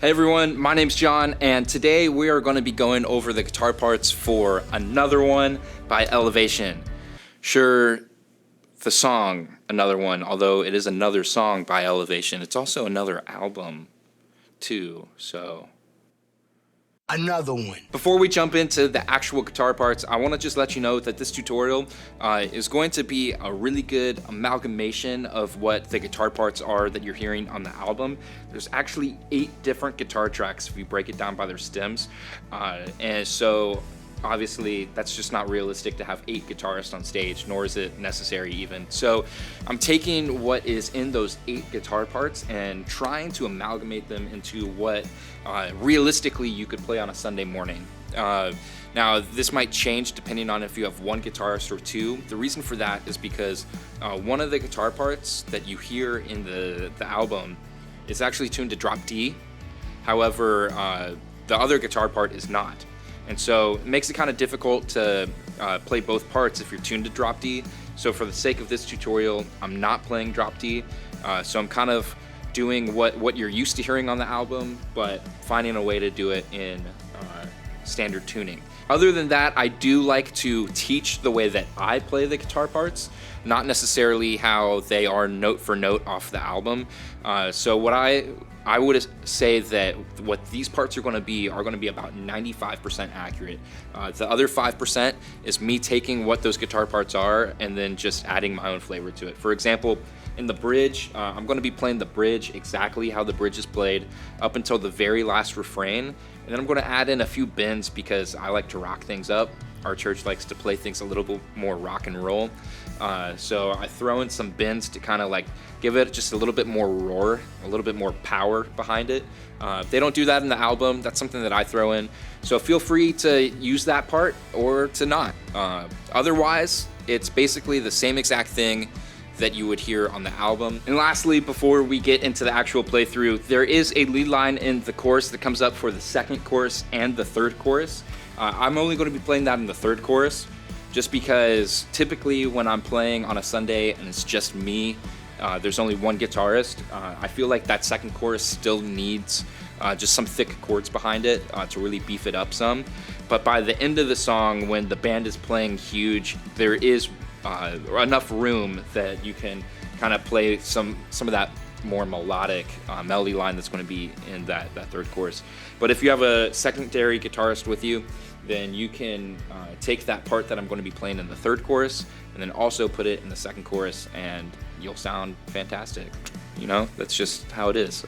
Hey everyone, my name's John, and today we are going to be going over the guitar parts for Another One by Elevation. Sure, the song Another One, although it is another song by Elevation, it's also another album too, so... Another one. Before we jump into the actual guitar parts, I want to just let you know that this tutorial is going to be a really good amalgamation of what the guitar parts are that you're hearing on the album. There's actually 8 different guitar tracks if you break it down by their stems, and so obviously that's just not realistic to have 8 guitarists on stage, nor is it necessary even. So I'm taking what is in those 8 guitar parts and trying to amalgamate them into what realistically you could play on a Sunday morning. Now this might change depending on if you have 1 guitarist or 2. The reason for that is because one of the guitar parts that you hear in the album is actually tuned to drop D. However, the other guitar part is not. And so it makes it kind of difficult to play both parts if you're tuned to drop D. So for the sake of this tutorial, I'm not playing drop D. So I'm kind of doing what you're used to hearing on the album, but finding a way to do it in standard tuning. Other than that, I do like to teach the way that I play the guitar parts, not necessarily how they are note for note off the album. So what I would say that what these parts are going to be about 95% accurate. The other 5% is me taking what those guitar parts are and then just adding my own flavor to it. For example, in the bridge, I'm going to be playing the bridge exactly how the bridge is played up until the very last refrain, and then I'm going to add in a few bends because I like to rock things up. Our church likes to play things a little bit more rock and roll. So I throw in some bends to kind of like give it just a little bit more roar, a little bit more power behind it. They don't do that in the album. That's something that I throw in. So feel free to use that part or to not. Otherwise, it's basically the same exact thing that you would hear on the album. And lastly, before we get into the actual playthrough, there is a lead line in the chorus that comes up for the second chorus and the third chorus. I'm only going to be playing that in the third chorus, just because typically when I'm playing on a Sunday and it's just me, there's only 1 guitarist, I feel like that second chorus still needs just some thick chords behind it to really beef it up some. But by the end of the song, when the band is playing huge, there is enough room that you can kind of play some of that more melodic melody line that's going to be in that third chorus. But if you have a secondary guitarist with you, then you can take that part that I'm going to be playing in the third chorus and then also put it in the second chorus, and you'll sound fantastic. You know, that's just how it is.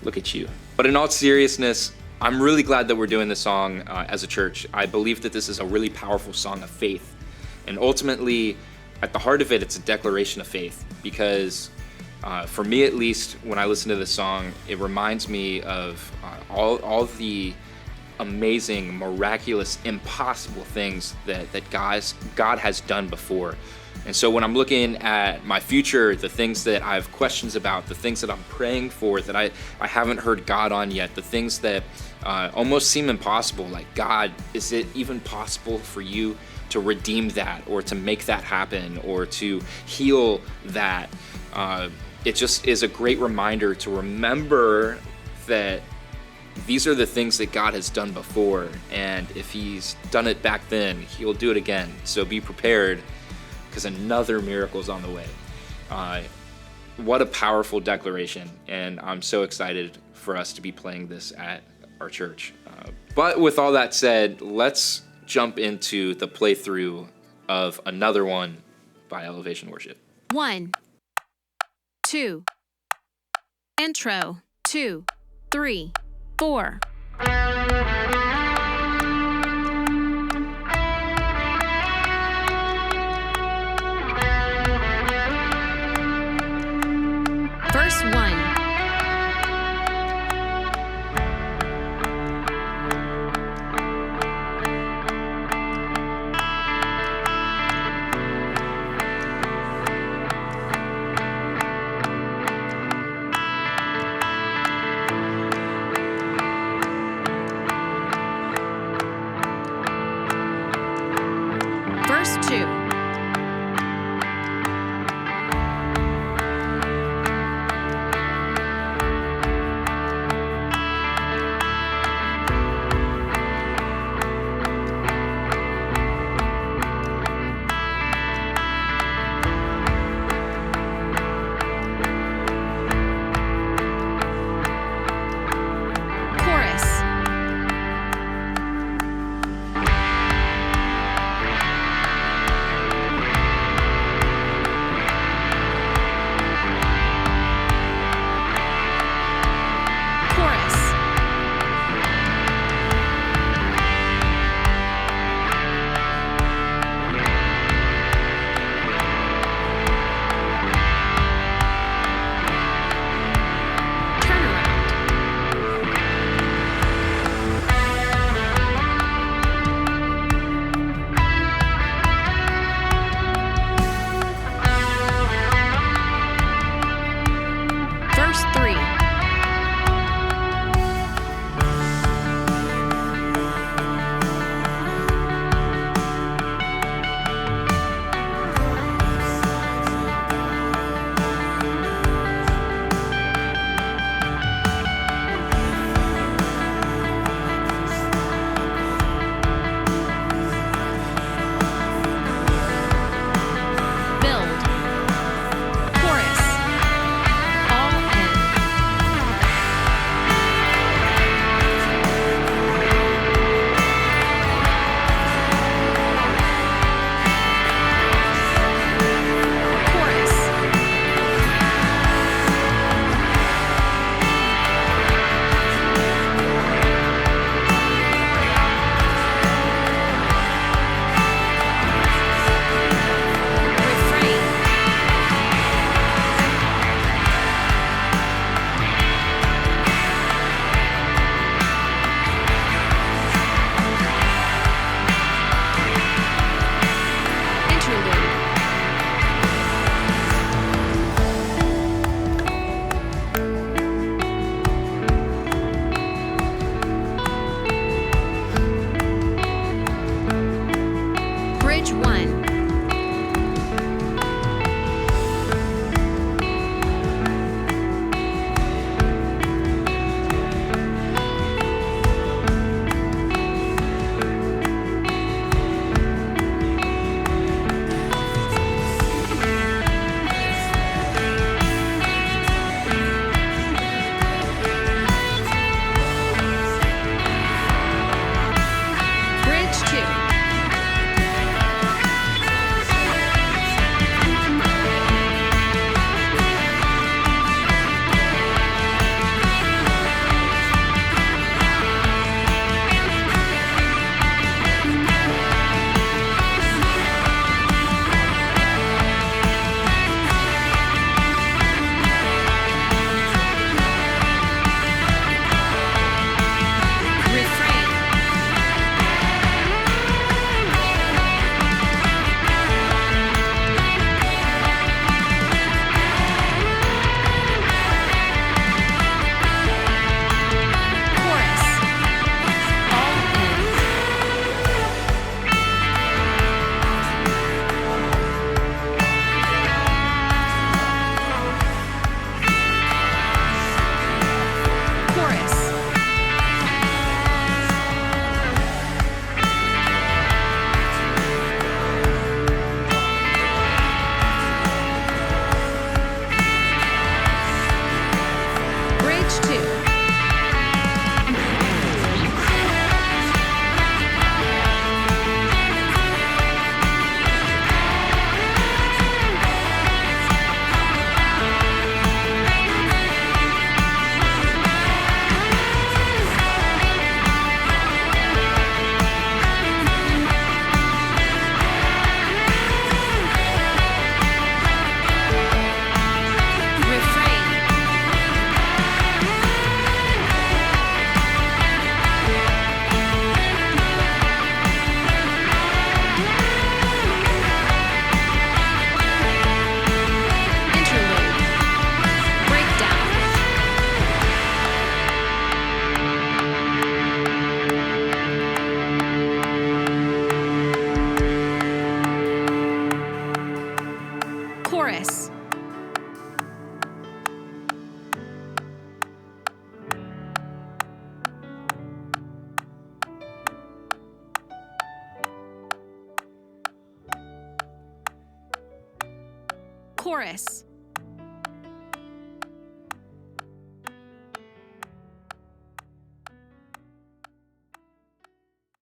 Look at you. But in all seriousness, I'm really glad that we're doing this song as a church. I believe that this is a really powerful song of faith. And ultimately, at the heart of it, it's a declaration of faith, because for me at least, when I listen to this song, it reminds me of all the amazing, miraculous, impossible things that God has done before. And so when I'm looking at my future, the things that I have questions about, the things that I'm praying for that I haven't heard God on yet, the things that almost seem impossible, like, God, is it even possible for you to redeem that, or to make that happen, or to heal that? It just is a great reminder to remember that these are the things that God has done before, and if He's done it back then, He'll do it again. So be prepared, because another miracle is on the way. What a powerful declaration, and I'm so excited for us to be playing this at our church. But with all that said, let's jump into the playthrough of Another One by Elevation Worship. 1, 2, intro, 2, 3, 4. Verse 1. Chorus.